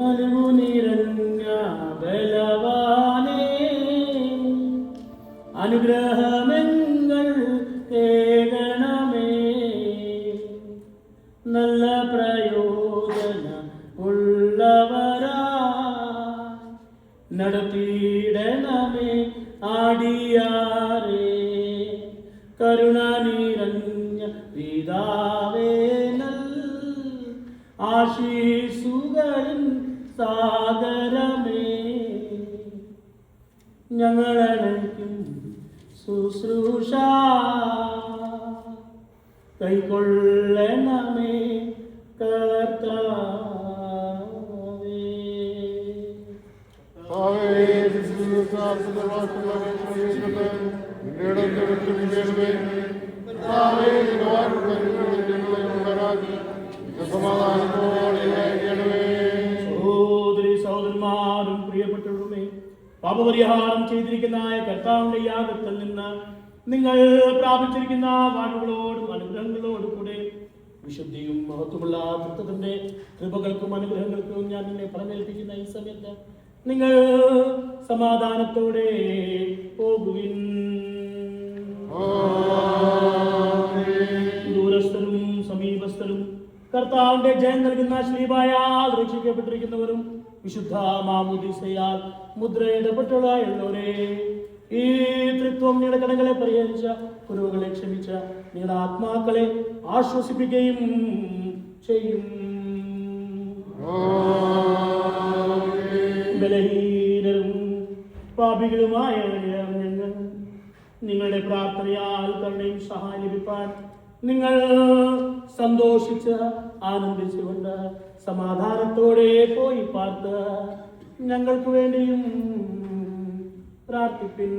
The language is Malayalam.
അലിവു നിറഞ്ഞ ബലവാനേ, അനുഗ്രഹമെങ്ങൾ കേകണമേ. നല്ല പ്രയോജന ഉള്ളവരാ നടത്തിയിടണമേ ആടിയാറേ. കരുണ നിറഞ്ഞ പിതാവേ, നൽ ആശീസുകളിൻ സാഗരമേ. ഞങ്ങളണയ്ക്കും ശുശ്രൂഷ കൈക്കൊള്ളണമേ കർത്താവേ. സഹോദരി സഹോദരന്മാരും പ്രിയപ്പെട്ടവരുമേ, പാപപരിഹാരം ചെയ്തിരിക്കുന്ന കർത്താവിന്റെ യാഗത്തിൽ നിന്ന് നിങ്ങൾ പ്രാപിച്ചിരിക്കുന്ന വാഴുകളോടും അനുഗ്രഹങ്ങളോടും കൂടെ വിശുദ്ധിയും മഹത്വമുള്ള തൃത്വത്തിന്റെ കൃപകൾക്കും അനുഗ്രഹങ്ങൾക്കും ഞാൻ നിന്നെ പറഞ്ഞേൽപ്പിക്കുന്ന ഈ സമയത്ത് നിങ്ങൾ സമാധാനത്തോടെ പോകുവിൻ. ദൂരസ്ഥരും സമീപസ്ഥരും കർത്താവിന്റെ ജയം നൽകുന്ന ശ്ലീബായാൽ രക്ഷിക്കപ്പെട്ടിരിക്കുന്നവരും വിശുദ്ധ മാമോദീസയാൽ മുദ്രയിടപ്പെട്ടുള്ളവരെ, ഈ ത്രിത്വം നിങ്ങളുടെ കടങ്ങളെ പരിഹരിച്ച, കുറവുകളെ ക്ഷമിച്ച, നിങ്ങളുടെ ആത്മാക്കളെ ആശ്വസിപ്പിക്കുകയും ചെയ്യും. ബലഹീനരും പാപികളുമായ ഞങ്ങൾ നിങ്ങളുടെ പ്രാർത്ഥനയാൽ കരുണയും സഹായം ലഭിപ്പാൻ നിങ്ങൾ സന്തോഷിച്ച് ആനന്ദിച്ചുകൊണ്ട് സമാധാനത്തോടെ പോയി പാർത്ത് ഞങ്ങൾക്ക് വേണ്ടിയും പ്രാർത്ഥിപ്പിൻ.